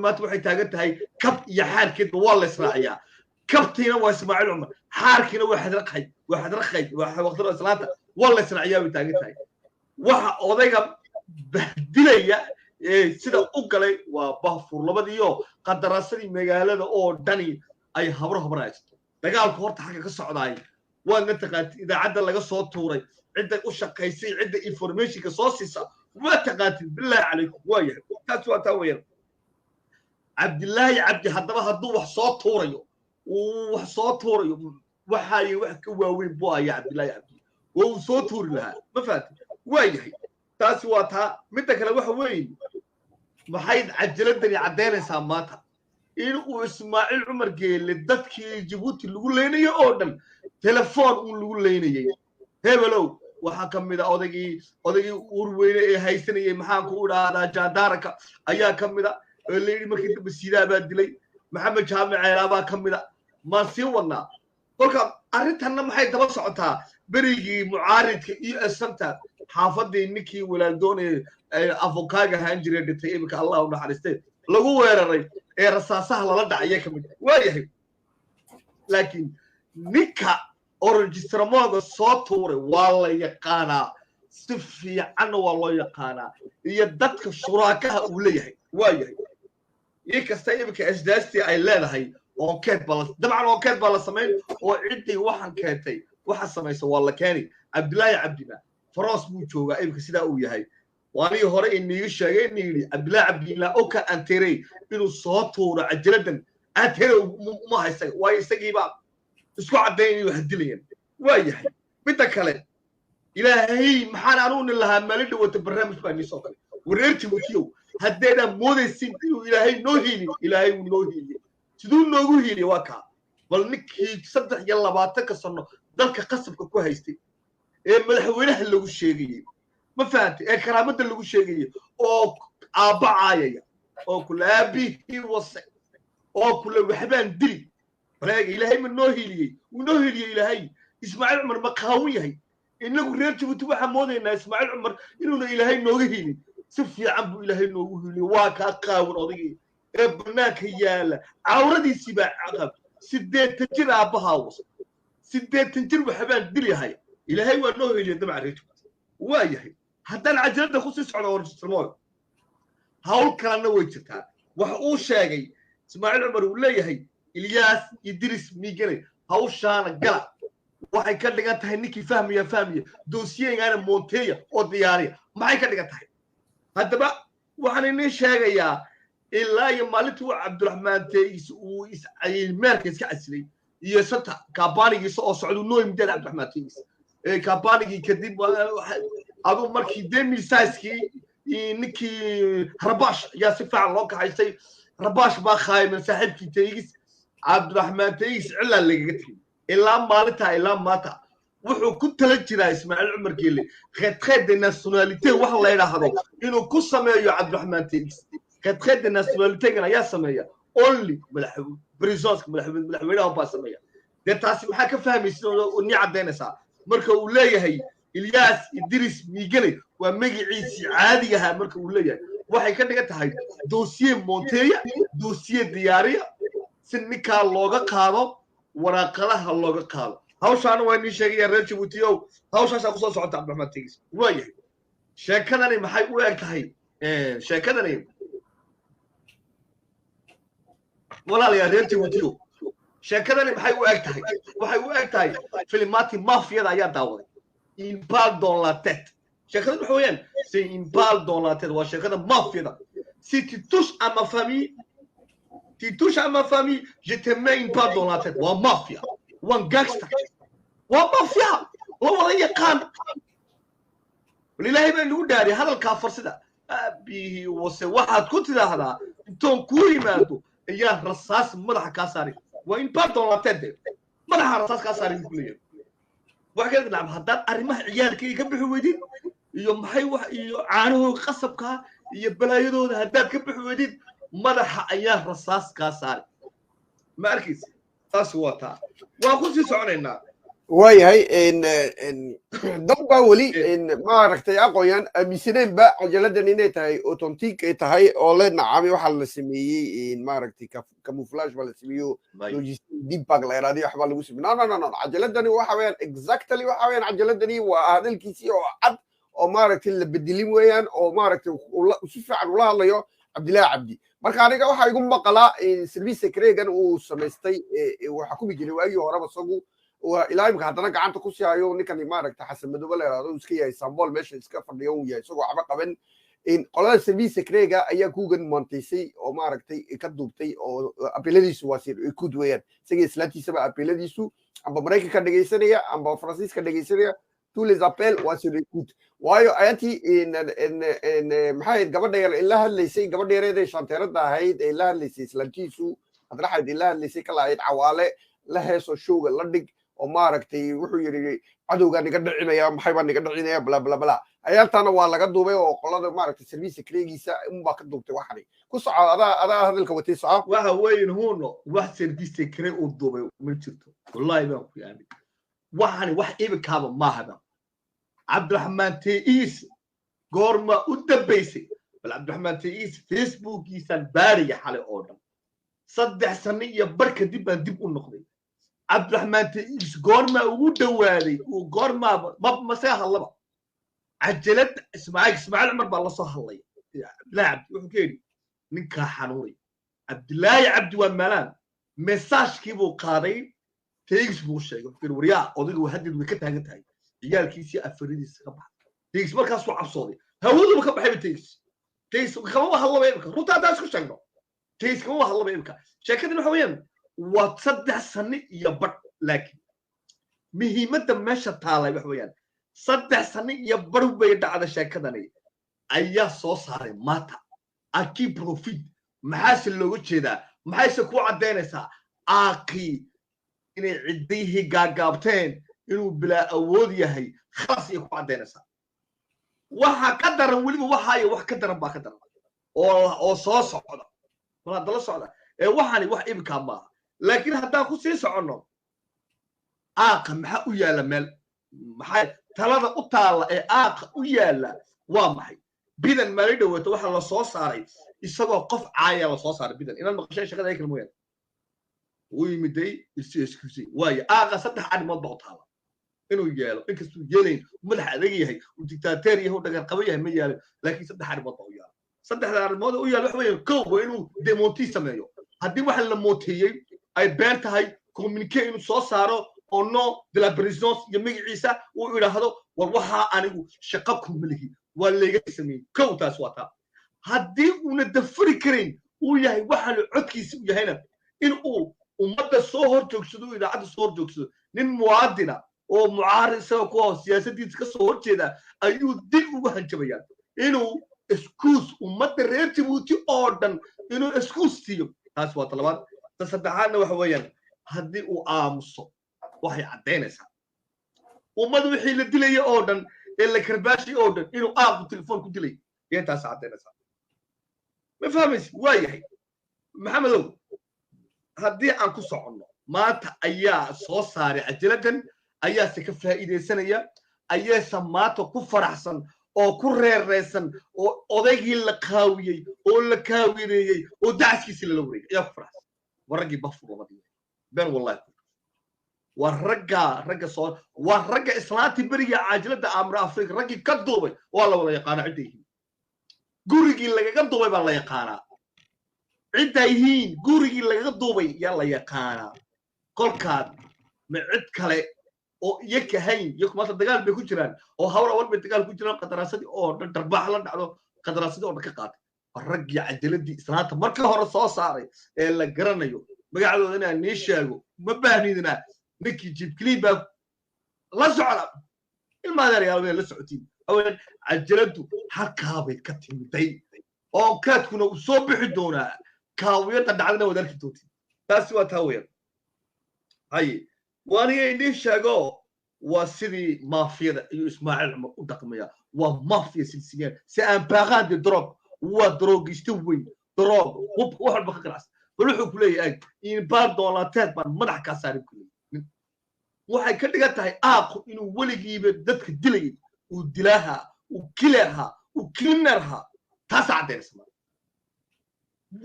maanta waxay taagan tahay kab iyo xaarkeedba waa la israaciyaa kabtiina waa ismaaciil cumar xaarkiina waa xadraqay waqtiga islaanta waa la israaciyaa bay taagan tahay waxa odayga bahdilaya sida u galay waa bahfur labadiyo qadaraasadii magaalada oo dhani ay habro haysto dagaalku horta xagga ka socdaay waadna taqaantid idaacadda laga soo tuuray cidda u shaqaysay cidda informationka soo siisa waa taqaantid billahi calaykum waa yahay taas waa taa weeyaan cabdillaahi cabdi haddaba hadduu wax soo tuurayo waxay wax ka waaweyn buu ayaa cabdillaahi cabdi waa uu soo tuuri lahaa ma fahanti waa yahay taasi waa taa midda kale waxa weeye maxay cajaladani caddaynaysaa maanta in uu ismaaciil cumar geelle dadkii jabuuti lagu leynayo oo dhan telefoon uu lagu leynayay hebelow waxaa ka mid a odaygii urweyne ee haysanayay maxaan ku idhaahdaa jaandaaraka ayaa ka mid a oo layidhi markii dambe siidaa baa dilay maxamed jaamic ceelaa baa ka mid a maan sii wadnaa kolka arrintanna maxay daba socotaa berigii mucaaridka iyo asanta xaafadii ninkii walaaldoonee afokaaga ahaan jiray dhintay iminka allah u naxariistay lagu weeraray ee rasaasaha lala dhacaya ka mid waa yahay laakiin ninka orojistramooga soo tuuray waa la yaqaanaa si fiicanna waa loo yaqaanaa iyo dadka shuraakaha uu leeyahay waa yahay inkasta iminka asdaastii ay leedahay dabcan onkeed baa la samayn oo ciddii waxaan keentay waxa samaysa waa la keeni cabdillaahi cabdina faroos buu joogaa iminka sidaa uu yahay waanigi hore iniga sheegay ina yidhi cabdillaahi cabdillah oka anterey inuu soo tuuro cajaladan antere uma haysa waayo isagiiba isku caddayn inuu hadilayan waa yahay midda kale ilaahay maxaan anuuni lahaa maalin dhawata barnaamij baa nii soo galay wareer jabuutiyow haddeedaan moodaysin inuu ilaahay noo hiilin ilaahay wuu noo hiiliyey siduu noogu hiiliye waa kaa bal ninkii 23 sano dalka qasabka ku haystay ee madaxweynaha lagu sheegayey ma fahantay ee karaamada lagu sheegayey oo aabbacaayaya oo kula aabihii wase oo kula waxbaan dili baleega ilaahay ma noo hiiliyey wuu noo hiiliyey ilaahay ismaaciil cumar ma qaawin yahay inagu reer jabuuti waxaa moodaynaa ismaaciil cumar inuuna ilaahay nooga hiilin si fiican buu ilaahay noogu hiiliyey waa kaa qaawin odaygii ee bannaanka yaala cawradiisii baa caqab 80 jir aabbahaa wasa 80 jir waxbaan dilyahay ilaahay waa noo hiiliyey dabca reer jabuuti waa yahay haddaan cajalada ku sii socdo orjistarmooda hawl kalena way jirtaa waxa uu sheegay ismaaciil cumar uu leeyahay ilyaas idris miigane hawshaana gala waxay ka dhigan tahay ninkii fahmaya doosiyeengaana monteya oo diyaariya maxay ka dhigan tahay haddaba waxaan inii sheegayaa ilaa iyo maalintii uu cabdiraxmaan teegis uu meerka iska casilay iyo santa kaabanigiisa oo socdu noo yimideen cabdiraxmaan teegis kabanigii kadib aduu markii demisaiskii ninkii rabash ayaa si fiican loo kaxaystay rabash baa khaayiman saaxiibkii teegis cabdiraxmaan teegis cilaa lagaga tegey ilaa maalintaa ilaa maanta wuxuu ku tala jiraa ismaaciil cumar geelle retraite de nationalité waxa la yidhaahdo inuu ku sameeyo cabdiraxmaan teegis retraite de nationalitégan ayaa sameeya only prisonska madaxweynaha baa sameeya dee taasi maxaa ka fahmaysa nii caddaynaysaa marka uu leeyahay ilyaas idris miigane waa magaciisii caadiga ahaa marka uu leeyahay waxay ka dhigan tahay dossier monteya dossier diyaariya si ninkaa looga qaado waraaqadaha looga qaado hawshaana waa nii sheegaya reer jabuutiyow hawshaasaa kusoo socota cabdiraxmaan teegis waa yahay sheekadani maxay u eg tahay sheekadani walaalayaa reer jabuutiyow sheekadani maxay u eg tahay waxay u eg tahay filimaati mafiyada ayaa daawaday impal dans la tête sheekada waxa weeyaan c'est impal dans la tête waa sheekada mafiyada si tu touches à ma famille je te mets une balle dans la tête waa mafia waa gangster waa mafia la wada yaqaan ilaahay baa nagu dhaariyay hadalkaa farsida aabihii wase waxaad ku tidhaahdaa intoon kuu yimaado ayaa rasaas madaxa kaa saari waa in balle dans la tête madaxa rasaas kaa saari ku leeyahay wax ka dhacay haddaad arrimaha ciyaalkayga ka bixi weydid iyo maxay wax iyo caanahooda qasabka iyo balaayadooda haddaad ka bixi weydid madaxa ayaa rasaas kaa saari ma arkaysa taas waa taa waan ku sii soconaynaa waayahay dad baa weli maaragtay aqooyaan aaminsaneen ba cajaladdan inay tahay authentic ay tahay oo le nacami waxaa la sameeyey maaragtay camouflage baa la sameeyo deepbag la yaraadiyo waxbaa lagu sameeyey no cajaladani waxa weeyaan exactly waxa weeyaan cajaladani waa hadalkiisii oo cad oo maaragtay la bedelin weeyaan oo maaragtay si fiican ula hadlayo cabdilaahi cabdi marka aniga waxaa igu maqalaa service secregan uu samaystay waxa ku jiray waagii horeba isagu ilaa imka haddana gacanta ku sii hayo ninkan maaragta xasan madoobe la yiraahdo iska yahay sambool meesha iska fadhiyo uu yahay isagoo waxba qaban qolada service secrega ayaa kuugan montaysay oo maaragtay ka duubtay oo apeladiisu waa sir kud weeyaan isaga islaantiisaba apeladiisu amba maraykanka dhegaysanaya amba faransiiska dhegaysanaya tous les appels waa sir kud waayo ayaantii maxay gabadha yar ila hadlaysay gabadha yareeday shanteerada ahayd ee la hadlaysay islaantiisu hadraxayd ila hadlaysay kala ahayd cawaale la heeso showga la dhig oo maaragtay wuxuu yiri cadowga niga dhicinaya maxay baa niga dhicinaya bla bla bla ayaantana waa laga duubay oo qolada maaragtay service secregiisa baa ka duubtay waxani ku soco adaa hadalka watay soco waxa weyn huuno wax service secret uu duubay ma jirto wallahi baan ku yaabay waxani wax ibikaaba ma hada cabdiraxmaan teis goorma u dambaysay bal cabdiraxmaan teis facebookiisan baariga xalay oo dhan 3 sano iyo bar kadib baan dib u noqday cabdiraxmaan teis goorma ugu dhawaaday uu goorma ma see hadlaba cajalad ismaaciil cumar baa la soo hadlay cabdilaahi cabdi wuxuu ka yidhi ninkaa xanuunay cabdilaahi cabdi waa maalaan mesaajkii buu qaaday teis buu sheegay wuxuu yidhi waryaa odayga haddeed way ka taagan tahay ciyaalkiisii afaridiisa ka baxay teis markaasuu cabsooday hawaduba ka baxay teis kama hadlaba imika runta haddaan isku sheegno teis kama hadlaba imika sheekadin waxa weeyaan waa 3 sano iyo badh laakiin muhiimadda meesha taalay wax weeyaan 3 sano iyo badh bay dhacda sheekadani ayaa soo saaray maanta aki profit maxaase looga jeedaa maxayse ku caddaynaysaa aaqii inay ciddihii gaagaabteen inuu bilaa awood yahay khalas iyo ku caddaynaysaa waxa ka daran weliba waxaayo wax ka daran baa ka daran oo soo socda mal hadda la socda waxani wax ibkaa maaha laakiin haddaan ku sii soconno aaqa maxaa u yaalla meel maxay talada u taalla ee aaqa u yaalla waa maxay bidan maalin dhawaato waxa la soo saaray isagoo qof caaya la soo saaray bidan inaan maqashay shaqada ay kala mooyaan uu yimiday iskuusay waayo aaqa 3 arrimood baa u taalla inuu yeelo inkastuu yeelayn madax adag yahay uu dictator yahay uu dhagan qabo yahay ma yeelo laakiin 3 arrimood baa u yaala 3 arrimood u yaala wax weeyaan koob inuu demonti sameeyo haddii waxa la mooteeyay ay been tahay communique inuu soo saaro oo no de la présidence iyo magaciisa uu yiraahdo war waxa anigu shaqo ku malihi waa leega sameeyay koob taas waa taa haddii uuna dafri karin uu yahay waxa la codkiisa u yahayna in uu ummadda soo hor joogsado idaacadda soo hor joogsado nin muwaadina oo mucaarid isagoo kuwa siyaasadiisa ka soo horjeeda ayuu dib ugu hanjabayaan inuu iskuus ummadda reer Djibouti oo dhan inuu iskuus siiyo taas waa talabaad ta saddexaadna waxa weeyaan haddii uu aamuso waxay caddaynaysaa ummadu wixii la dilay oo dhan ee la karbaashi oo dhan inuu aaqu telefoon ku dilay intaas caddaynaysaa ma fahmaysi waa yahay maxamedow haddii aan ku soconno maanta ayaa soo saaray cajaladdan ayaase ka faa'iidaysanaya ayaase maanta ku faraxsan oo ku reereysan oo odaygii la qaawiyey oo la kaawineeyey oo dacskiisii lala wareegay ayaa ku faraxsan waa raggii bafurumadi been wallahi waa ragga soo waa ragga islaantii beriga cajaladda amra afrika raggii ka duubay waa la wada yaqaanaa cidda yihiin gurigii lagaga duubay baa la yaqaanaa cidda yihiin gurigii lagaga duubay yaa la yaqaanaa kolkaad ma cid kale oo iyaga hayn iyagu maanta dagaal bay ku jiraan oo hawla awal bay dagaal ku jiraan qadaraasadii oo dhan darbaax la dhacdo qadaraasadii oo dhan ka qaatay waa raggii cajaladii islaanta marka hore soo saaray ee la garanayo magacadooda inaan nii sheego ma baahnidina ninkii jibkilii baa la socda ilmaadeerayaal way la socotiin aween cajaladu halkaabay ka timiday oo kaadkuna uu soo bixi doonaa kaawiyada dhacdana wada arki doontiin taasi waa taa weeyaan haye waaniga indhiin sheego waa sidii maafiyada iyo ismaaciil cumar u dhaqmaya waa maafiya silsileen si aan baaqaandi drog waa drogista weyn drog hub wax walba ka ganacsan bal wuxuu ku leeyahay in baar doolateed baan madax kaa saarin ku leeyahay waxay ka dhigan tahay aaqu inuu weligiiba dadka dilayay uu dilaaha uu kileha uu cleanerha taas caddaynaysa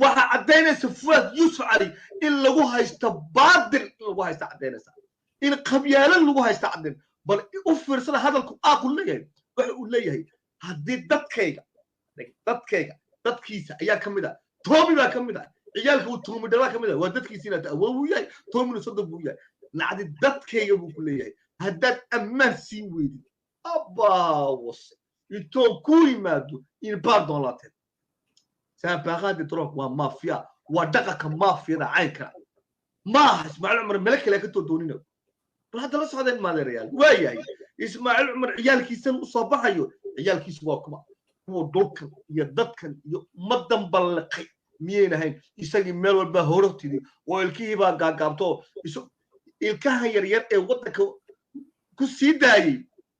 waxa caddaynaysa fuad yusuf cali in lagu haysto baadil in lagu haysto caddaynaysa in qabyaalad lagu haysto caddayn bal u fiirsada hadalku aaqu leeyahay waxa uu leeyahay haddii dadkiisa ayaa ka mid ah toomi baa ka mid ah ciyaalka uu toomi dhalaa ka mid ah waa dadkiisa inaad awood uu yahay toomina soddon buu yahay lacdi dadkayga buu ku leeyahay haddaad ammaan sii weydid abaawase intoon ku yimaado in baardon laateen saabaqaadi droog waa maafiya waa dhaqanka maafiyada caynka maaha ismaaciil cumar mele kale ka toodoonina bal hadda la socdeen maadeerayaal waa yahay ismaaciil cumar ciyaalkiisan u soo baxayo ciyaalkiisu waa kuwa dhulkan iyo dadkan iyo ummadan balliqay miyayna ahayn isagii meel walba horotidii oo ilkihii baa gaagaabto ilkahan yaryar ee waddanka ku sii daayey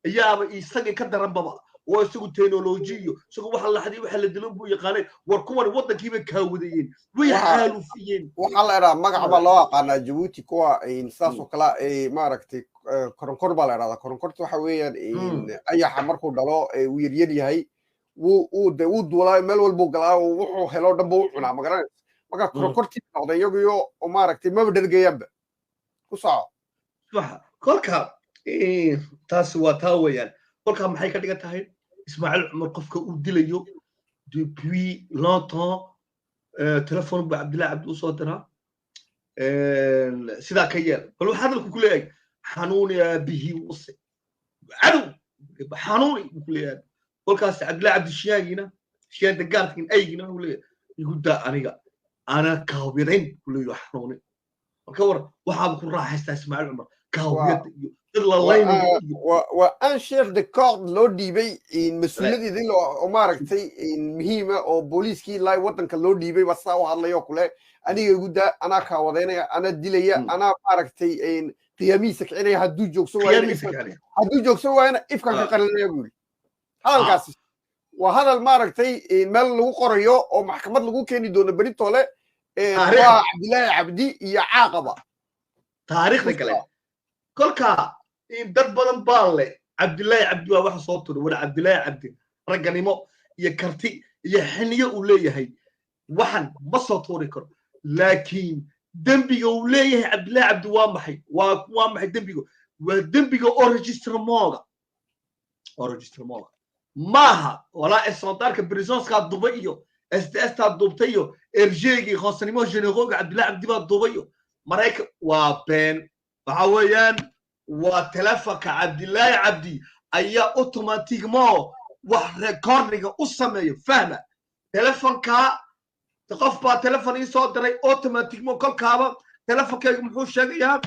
ayaaba isagii ka daranbaba oo isagu teknolojiyo isagu waxa la xadii waxa la dilo buu yaqaanay war kuwan waddankiiba kaawadayeen way xaalufiyeen waxa la yiraahdaa magac baa loo aqaanaa Djibouti kuwa saas oo kala maaragtay koronkor baa la yiraahdaa koronkorta waxa weeyaan ayaxa markuu dhalo uu yaryar yahay uu duulaa meel walba galaa wuxuu helo dhanba u cunaa magaranaysa marka koronkortii noqday iyagu oo maaragtay maba dhergayaanba ku soco kolka taas waa taa weeyaan kolka maxay ka dhigan tahay ismaaciil cumar qofka uu dilayo depuis longtemps telefoon buu cabdillahi cabdi u soo diraa sidaa ka yeel bal waxaa hadalku ku leeyahay xanuuni aabihii wase cadow xanuuni buu ku leeyahay kolkaas cabdillahi cabdi shiyaan dagaarkin aygina uu leeyahay igu daa aniga ana kaawirayn ku leeyahay xanuuni marka war waxaaba ku raaxaystaa ismaaciil cumar kaawiyada iyo وان شيخ دي كورد لو ديبي مسؤوليتي دي لو ماركتي مهمه او بوليسكي لاي ودنك لو ديبي واسا وهادليو كله انيغا غودا انا كا ودينيا انا ديليا انا ماركتي قياميسك اني هادو جوجسو وانا افكا كقلنيا غوري هادلكاس وهذا الماركتي مال لو قريو او محكمه لو كيني دونا بريتوله waa cabdillahi cabdi iyo caaqaba taariikhda kale kolka in dad badan baa leh cabdillahi cabdi waa waxa soo turay wala cabdillahi cabdi raganimo iyo karti iyo xiniyo uu leeyahay waxan ma soo tuuri karo laakiin dambiga uu leeyahay cabdillahi cabdi waa maxay dambiga waa dambiga oo register mooga maaha wala esontarka prisonska dubay iyo SDS ta dubtayo RG khasnimo general cabdillahi cabdi baa dubayo marayka waa been waxa weeyaan waa telefonka cabdillahi cabdi ayaa automatiquement wax recordinga u sameeyo fahma telefonka qof baa telefon ii soo diray automatiquement kolkaaba telefonkaygu muxuu sheegayaa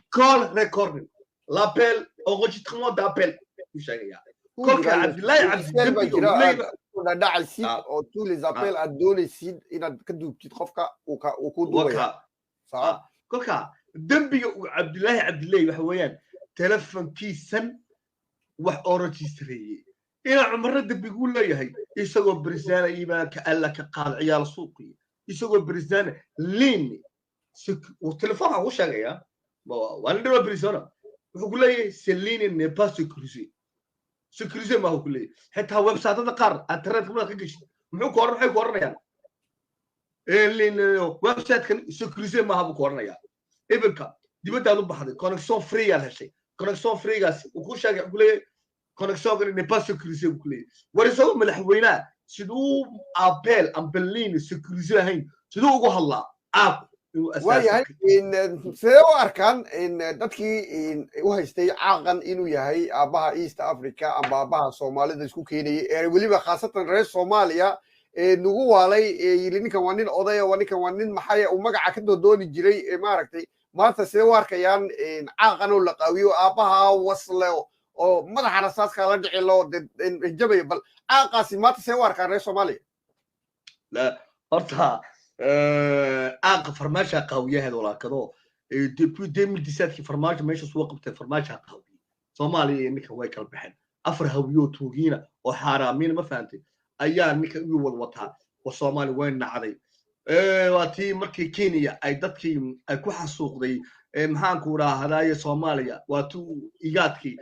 call recording l'appel enregistrement d'appel uu sheegayaa kolka cabdillahi cabdi داعسيد او تو لي زابيل ادونيسيد ان كدوبتيد قفكا او كو دوبيا صح كلكا دنبيga cabdillahi cabdillahi waxa weeyaan telefonkiisan wax orojistreeyay ina cumar dambigu leeyahay isagoo brisana iba ka alla ka qaad ciyaal suuqi isagoo brisana leeni oo telefoonka uu sheegaya waa la dhawa brisana wuxuu ku leeyahay selini ne pas sécurisé ma uu ku leeyahay xitaa website-da qaar internet ma ka gashay muxuu ku waxay ku oranayaan website-kan sécurisé ma uu ku oranaya ebelka dibadda u baxday connection free aan heshay connection free gaas uu ku sheegay ku leeyahay connection kan ne pas sécurisé uu ku leeyahay warisoo madaxweynaha sidoo appel ambelin sécurisé ahayn sidoo ugu hadlaa waayahay sidee u arkaan dadkii u haystay caaqan inuu yahay aabaha East Africa amba aabaha Soomaalida isku keenayay ee weliba khaasatan reer Soomaaliya nugu waalay ninkan waa nin odaya waa ninkan waa nin maxay uu magaca ka dooni jiray maaragtay maanta sidee u arkayaan caaqan oo la qaawiyo aabaha wasle oo madaxa rasaaska la dhici loo jabay bal caaqaasi maanta sidee u arkaan reer Soomaaliya la horta aaqa farmaasha qaawiyaheed walaakado depuis 2017 ki farmaasha meesha soo qabtay farmaasha qaawiye Soomaaliya ninka way kala baxeen afar hawiyo tuugiina oo xaraamiin ma fahamtay ayaa ninka ugu wad wataa oo Soomaali way nacday waatii markii Kenya ay dadkii ay ku xasuuqday maxaan ku idhaahdaa Soomaaliya waa tuu igaadkii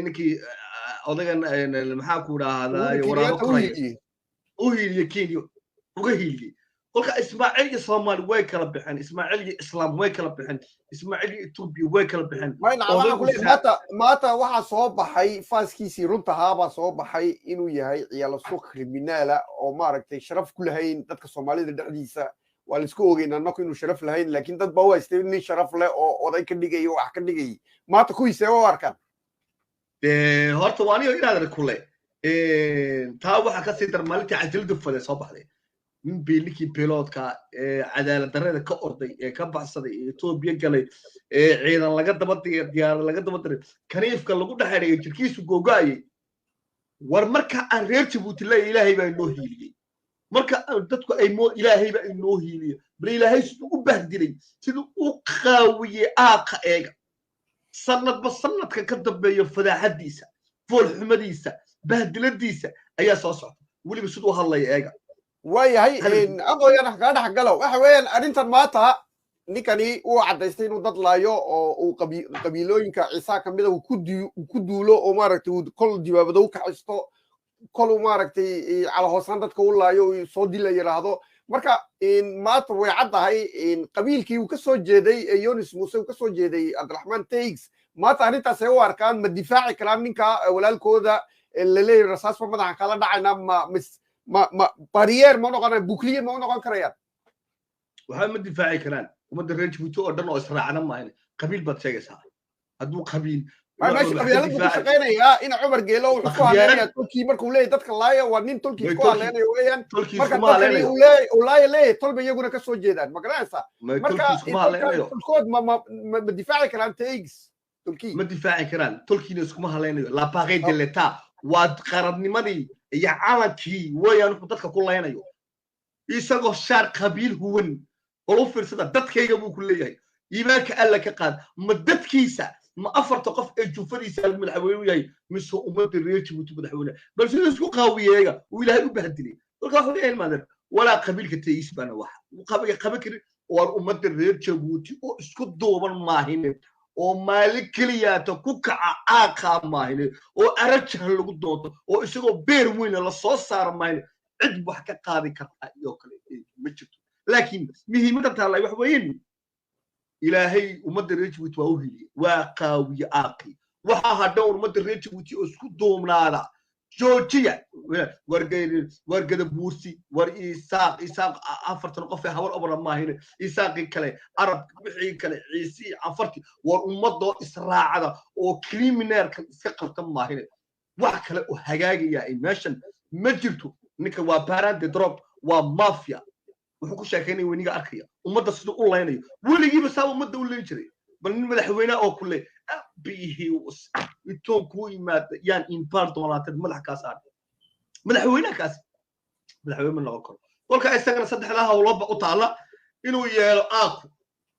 ninkii odagan maxaan ku idhaahdaa waraabo koraya u hiiliye Kenya uga hiiliyey kolka Ismaaciil iyo Soomaali way kala bixeen Ismaaciil iyo Islaam way kala bixeen Ismaaciil iyo Ethiopia way kala bixeen maanta waxa soo baxay faaskiisii runtahaabaa soo baxay inuu yahay ciyaalo suuq kriminaala oo maaragtay sharaf ku lahayn dadka Soomaalida dhexdiisa waa la isku ogeynaa annagu inuu sharaf lahayn laakiin dad baa u haystay nin sharaf leh oo oday ka dhigay wax ka dhigay maanta kuwiisa u arkaan horta waa aniga inaad arkule taa waxa ka sii dar maalintii cajalada fadhi soo baxday min beelikii pilotka cadaalad darrada ka orday ee ka baxsaday Ethiopia galay ciidan laga daba diyaar laga daba diray kaniifka lagu dhaxeeyay jirkiisu googaayay war marka aan reer Djibouti la ilaahay baa inoo hiiliyay marka dadku ay moo ilaahay baa inoo hiiliyay bal ilaahay sidoo u bahdilay sidoo u qaawiyay aaqa eega sanadba sanadka ka dambeeyo fadaaxadiisa fool xumadiisa bahdiladiisa ayaa soo socda waliba sidoo hadlay eega waayahay aqooyana ka dhax galo waxa weeyaan arintan maanta ninkani uu cadaystay inuu dad laayo oo uu qabiilooyinka Ciisa kamida uu ku duulo oo maaragtay uu kol jawaabado u kaxisto kol maaragtay cala hoosan dadka u laayo soo dil yiraahdo marka maanta way cadahay qabiilkii uu ka soo jeeday Yunus Muuse uu ka soo jeeday Abdulrahman Taigs maanta arintaas ay u arkaan ma difaaci karaan ninka walaalkooda la leeyahay rasaas madaxa kala dhacayna ma barrier ma noqon bukliye ma noqon karayaan waxa ma difaaci karaan umada reer Djibouti oo dhan oo israacna maahan qabiil bad sheegaysaa hadduu qabiil maashi qabiilada ku shaqeynaya in Umar Geelo wuxuu ku hadlayaa Turkiga markuu leeyahay dadka laaya waa nin Turkiga ku hadlaynaya weeyaan marka dadkani uu leeyahay tolba iyaguna ka soo jeedaan ma garanaysaa marka Turkood ma difaaci karaan Taigs Turkiga ma difaaci karaan Turkiga iskuma hadlaynayo la paaqay de l'État waa qarannimadii iyo calankii weeyaan dadka ku leenayo isagoo shaar qabiil huwan oo fiirsada dadkayga buu ku leeyahay iimaanka alla ka qaad ma dadkiisa ma afarta qof ee jufadiisa madaxweyne yahay mise ummadda reer Djibouti madaxweyne bal sidoo isku qaawiyeega uu ilaahay u bahdilay marka waxa weeyaan maadan wala qabiilka Taigs bana waxa uu qaban karin oo ummadda reer Djibouti oo isku duuban maahin oo maali kaliyaata ku kaca aaqa maahin oo arajahan lagu doonto oo isagoo beer weyn la soo saar maahin cid wax ka qaadi karta iyo kale ma jirto laakiin muhiimadda taala wax weeyeen ilaahay ummadda reer Djibouti waa u hiliyay waa qaawiye aaqi waxa hadhow ummadda reer Djibouti oo isku duumnaada joojiya wargada buursi war isaaq afartan qof ee hawar abara maahin isaaqi kale arab wixii kale ciisi afarti war ummadoo israacada oo criminalka iska qabtan maahin wax kale oo hagaagaya ay meeshan ma jirto ninka waa parent de drop waa mafia wuxuu ku sheekeynay waniga arkaya ummadda sidoo u leynayo weligiiba saa ummadda u leyn jiray bal nin madaxweyne oo kule bihi intuu ku yimaad yaan impar doonatad madax ka saar madaxweynahaas madaxweyne noqon karo kolka isagana saddexda hawlo u taala inuu yeelo aaqu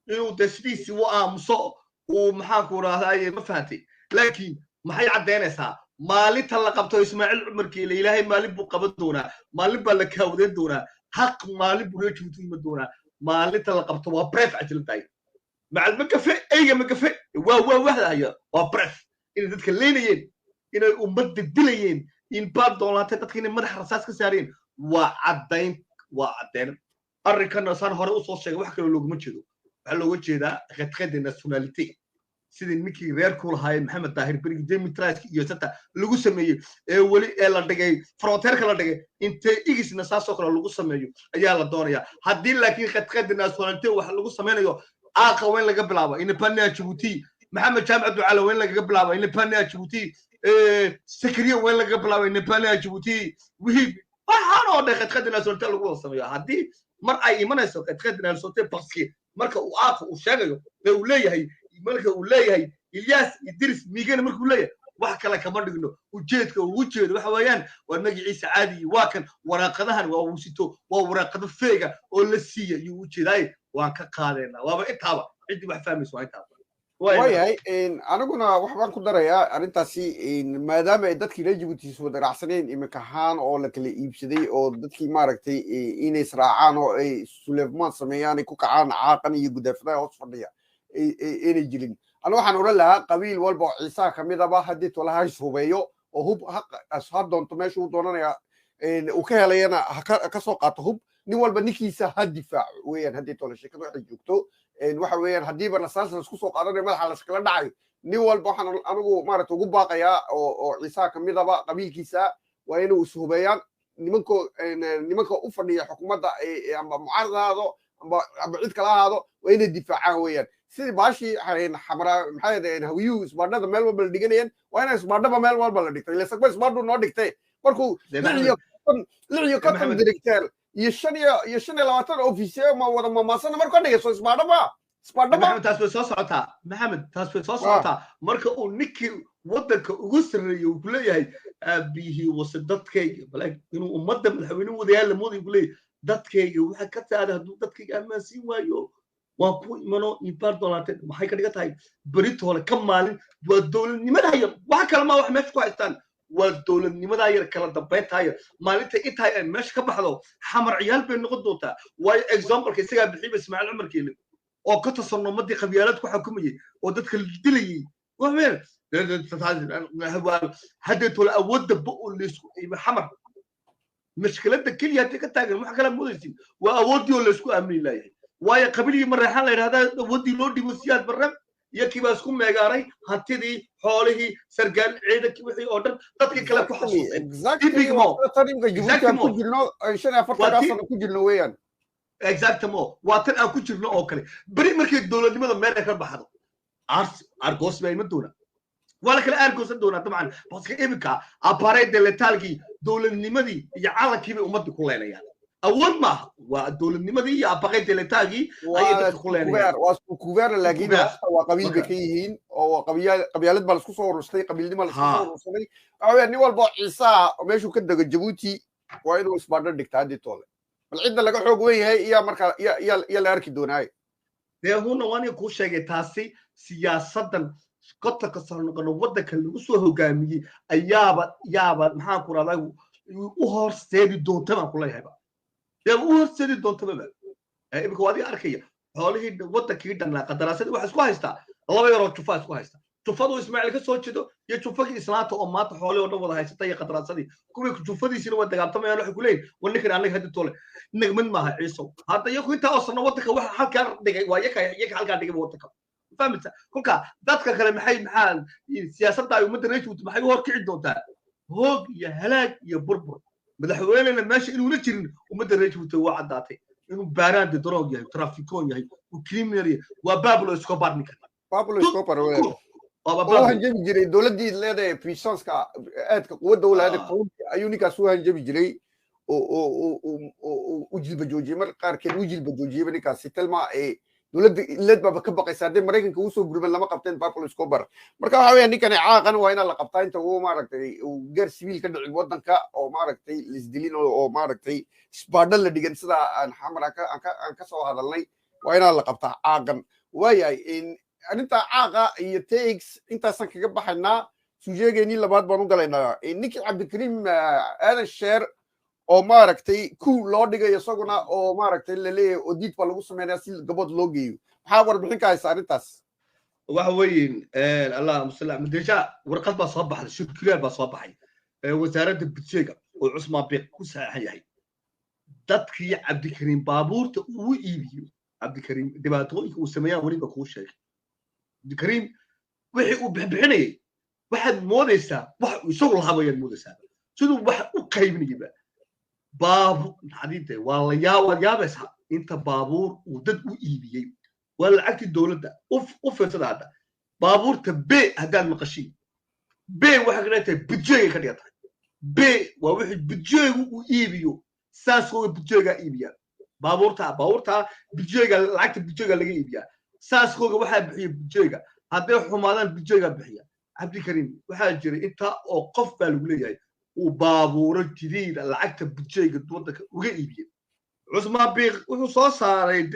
inuu dasdiisi u aamuso oo maxaa ku raahday ma fahanti laakiin maxay cadeynaysaa maalinta la qabto Ismaaciil Umar Geele ilaahay maalin buu qaban doonaa maalin baa la kaawdeen doonaa حق مالي بروج مدونا مالي تلقبت وبريف عجل داي مع المكفي اي مكفي واحد هي وبريف ان dadka leenayeen inay ummad dilayeen in baad doonatay dadkina madax rasaas ka saareen waa cadeyn arrinkan san hore u soo sheegay wax kale looguma jeedo waxa looga jeedaa khadkhada nationality sidii ninkii reer ku lahaayeen Maxamed Daahir Berigi Demitras iyo sata lagu sameeyay ee wali ee la dhigay frontier-ka la dhigay intee igisna saasoo kale lagu sameeyo ayaa la doonayaa haddii laakiin khadkhada nationality wax lagu sameynayo aaqa weyn laga bilaabo in Bania Djibouti Maxamed Jaamac Abdullahi weyn laga bilaabo in Bania Djibouti Sakriya weyn laga bilaabo in Bania Djibouti wixii waxaan oo dhaqad khadkhada nationality lagu sameeyo haddii mar ay imanayso khadkhada nationality parce marka uu aaqa u sheegayo uu leeyahay malka uu leeyahay Ilyas Idris Migana markuu leeyahay wax kale kama dhigno ujeedka uu jeedo waxa weeyaan war magaciisa caadi waa kan waraaqadahan waa uu sito waa waraaqado feega oo la siiyay iyo ujeeday waan ka qaadayna waaba intaaba cidi wax fahmayso intaaba waayahay anaguna waxbaan ku darayaa arrintaasi maadaama ay dadkii reer Djibouti soo daracsaneen imika ahaan oo la kala iibsaday oo dadkii maaragtay inay israacaan oo ay Suleefmaan sameeyaan ay ku kacaan caaqan iyo gudaafada hoos fadhiya inay jirin ana waxaan oran lahaa qabiil walba oo ciisaa ka midaba haddii tolaha ishubeeyo oo hub ha doonto meesha uu doonanaya uu ka helayana ka soo qaato hub nin walba ninkiisa ha difaaco weeyaan haddii tola sheekadu waxay joogto waxa weeyaan haddiiba rasaas laisku soo qaadanayo madaxa layskala dhacayo nin walba waxaan anigu maaragta ugu baaqayaa oo ciisaa ka midaba qabiilkiisa waa inuu ishubeeyaan nimanka u fadhiya xukuumadda amba mucaarad ha ahaado amba cid kala ahaado waa inay difaacaan weeyaan sidii baashii xamraa maxay ahaydeen hawiyuhu isbaadhada meel walba la dhiganayeen waa inay isbaadhaba meel walba la dhigtay ile sagba isbaadhu noo dhigtay markuu 56 directeur iyo 25 ofisiye ma wada mamaasana markuu dhigayso isbaadhaba maxamed taas way soo socotaa maxamed taas way soo socotaa marka uu ninkii waddanka ugu sarreeyay uu ku leeyahay aabihii wase dadkayga balaag inuu ummadda madaxweynuhu wadayaal lamoodii ku leeyahay dadkayga waxa ka taada hadduu dadkayga ammaansiin waayo waan ku imano ibaar doolaatay maxay ka dhigan tahay beritoole ka maalin waa dowladnimada yar waxa kale ma wax meesha ku haystaan waa dowladnimada yar kala dambeynta yar maalinta intaa ay meesha ka baxdo xamar ciyaal bay noqon doontaa waayo example-ka isagaa bixiba Ismaaciil Cumar Geele oo ka tasano madii qabyaalad ku xukumayay oo dadka dilayay waxweyn hadda tolo awoodda buu leesku xamar mashkiladda kaliya ka taagan wax kala mudaysin waa awoodii oo leesku aamin laayay waayo qabiilii marreexan la yiraahdo awoodii loo dhibo siyaad barram iyo kiba isku meegaaray hantidii xoolihii sargaal ciidankii wixii oo dhan dadkii kale ku xasuusay exactly ku jirno 45 sano ku jirno weeyaan exactly waa tan aan ku jirno oo kale bari markay dowladnimada meel ka baxdo argos bay madoona wala kale argos doona dabcan baska imika aparay deletalki dowladnimadii iyo calankii bay ummadda ku leenayaan awood ma waa dowladnimadii iyo aparay deletalki ay dadka ku leenayaan waa kuveer laakiin waa qabiil bay ka yihiin oo qabyaalad baa isku soo urustay qabiilnimo la isku soo urustay waxa nin walba ciisa meeshuu ka dago Djibouti waa inuu isbaadho dhigtaa hadii toole bal cidda laga xoog weeyahay iyo marka ya la arki doonaay huna waan ku sheegay taasi siyaasadan qodka ka soo noqon waddanka lagu soo hogaamiyay ayaaba maxaan ku raday u horseedi doonta ma ku leeyahay u horseedi doonta ba imika waadi arkaya xoolihii waddankii dhanaa qadaraasada waxa isku haystaa laba yar oo tufa isku haysta tufadu Ismaaciil ka soo jeedo iyo tufadii islaanta oo maanta xoolo oo dhan wada haysata iyo qadaraasadii kuwii tufadiisina waa dagaaltamayaan waxa ku leeyahay wannikan anaga hadda toole nagmad maaha ciiso hadda iyagu inta oo sano waddanka waxa halkaan dhigay waa iyaga halkaan dhigay waddanka فهمت كلها ذاتك كلام حي محل سياسات ummadda reeytu maxay u horkici doontaa hoog iyo halaag iyo burbur madaxweynena meesha inuu la jirin ummadda reeytu waa cadaatay inuu baaraan droog yahay trafikoon yahay oo criminal yahay waa Pablo Escobar ninka Pablo Escobar oo hanjabi jiray dowladii leedahay puissance-ka aadka quwadda u leedahay ayuu ninkaas u hanjabi jiray oo jilba joojiyay mar qaarkeed u jilba joojiyay ninkaas tilmaa dowladda baba ka baqaysa hadii Mareykanka uu soo gurban lama qabteen Pablo Escobar marka waxa weeyaan ninkan caaqan waa in la qabtaa inta uu maaragtay uu gaar civil ka dhicin waddanka oo maaragtay lisdilin oo maaragtay isbaadhal la dhigan sida aan xamraka aan ka soo hadalnay waa in la qabtaa caaqan waayay in arinta caaqa iyo tax intaasan kaga baxaynaa sujeegeeni labaad baan u galaynaa ninkii Cabdikariim aadan sheer oo maaragtay ku loo dhigayo isaguna oo maaragtay la leeyahay oo diid baa lagu sameeyaa si gabadh loo geeyo maxaa warbixin ka haysa arintaas waxa weeyeen allah musalla madasha warqad baa soo baxday shirkiyad baa soo baxay wasaaradda budgeega oo Cusmaan Biiq ku saxan yahay dadkii Cabdikariim baabuurta uu iibiyo Cabdikariim dhibaatooyinka uu sameeyay wariga ku sheegay Cabdikariim wixii uu bixinayay waxaad moodaysaa wax isagu lahabayeen moodaysaa sidoo wax u qaybinayba baabuur hadii waa la yaabaysa inta baabuur uu dad u iibiyay wala lacagtii dawladda u fiirsada hada baabuurta B hadaan maqashin B waxa ka dhigtay budgeega ka dhigtay B waa wixii budgeegu u iibiyo saas oo budgeega iibiya baabuurta budgeega lacagta budgeega laga iibiya saas oo waxa bixiyo budgeega haday xumaadaan budgeega bixiya Cabdikariim waxa jiray inta oo qof baa lagu leeyahay وبابور جديد لعقت بجيك ودك وقيبي عثمان بيغ وحو soo saaray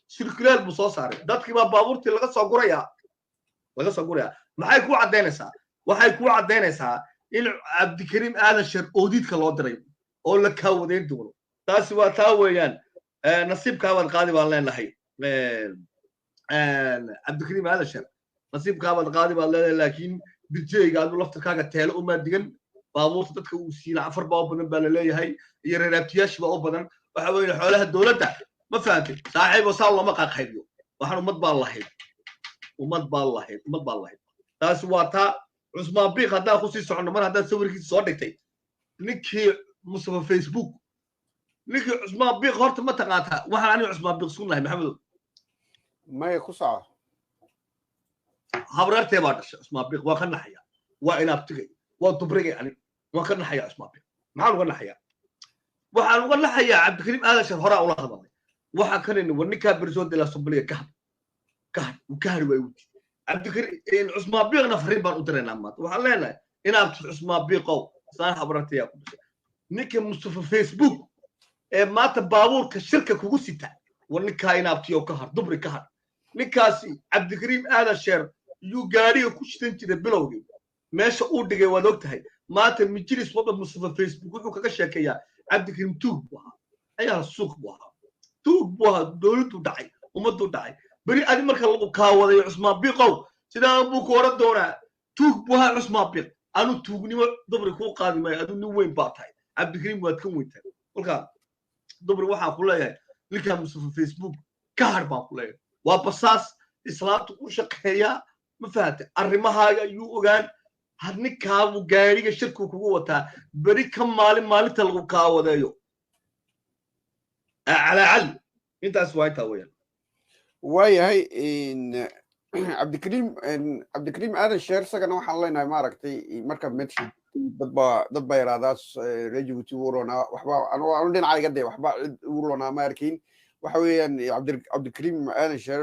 circular bu soo saaray dadkii baa baabuurtii laga soo guraya maxay ku cadeynaysaa waxay ku cadeynaysaa in Cabdikariim aadan shir oodidka loo diray oo la ka wadeyn doono taasi waa taa weeyaan nasiibka wad qaadi baan leenahay cabdikariim aadan sheer nasiibkaabaad qaadi baad leedahay laakiin dirjeyga adu laftarkaaga teelo umaa digan baabuurta dadka uu siina 4 baa u badan baa la leeyahay iyo reeraabtiyaashii baa u badan waxa weeye xoolaha dowladda ma fahamtay saaxiibo saa lama qaaqaybiyo waxaan ummad baa lahayd taasi waa taa cusmaan biiq haddaan ku sii soconno mar haddaan sawirkiisa soo dhigtay ninkii mustafa facebook ninkii cusmaan biiq horta ma taqaantaa waxaan aniga cusmaan biiq sunnahay maxamedow maya ku soco habrartee baa dhashay cusmaan biiq waa ka naxaya waa inaabtigay waa dubrigay aniga waan ka naxaya cusmaan biiq maxaan uga naxayaa waxaan uga naxayaa cabdikariim aadan sheer horaa ula hadalay waxaan kanayna war ninkaa bersoon de la sombaliya kahad waa uti cabdikariim cusmaan biiqna fariin baan u diraynaa maanta waxaan leenahay inaabti cusmaan biiqow saan habrartayaa ku dhashay ninka mustafa facebook ee maanta baabuurka shirka kugu sita war ninkaa inaabtiyo ka har dubri ka har ninkaasi cabdikariim aadan sheer yuu gaariga ku shidan jiray bilowgii meesha uu dhigay waad og tahay maanta mijilis wadda mustafa facebook wuxuu kaga sheekeeyaa cabdikariim tuug buu ahaa ayaa suuq buu ahaa dowladdu dhacay ummaddu dhacay beri adi marka lagu kaawaday cusmaan biiqow sidaa buu ku oran doonaa tuug buu ahaa cusmaan biiq anu tuugnimo dubri kuu qaadi maayo adu nin weyn baa tahay cabdikariim waad ka weyn tahay kolkaa dubri waxaan ku leeyahay ninkaa mustafa facebook ka har baan ku leeyahay waa basaas islaamtu u shaqeeyaa ma fahamtay arrimahaaga ayuu ogaan had ninkaabu gaariga shirku kugu wataa beri ka maalinta lagu kaawadeeyo calaacali intaas waa intaa weeyaan waayahay cabdikariim aadan sheer isagana waxaan leenahay maaragtay marka medsha dad baa yaraadaas reer jabuuti ugu roonaa waxba anu dhinacayga dee waxba cid ugu roonaa ma arkin waxa weeyaan cabdikariim aadan sheer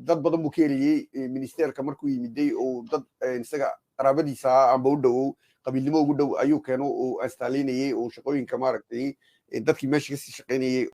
dad badan buu ka heliyey ministerka markuu yimiday oo dad isaga qaraabadiisa amba u dhowow qabiilnimo ugu dhow ayuu keeno oo astaalinayay oo shaqooyinka maaragtay dadkii meesha kasii shaqaynayay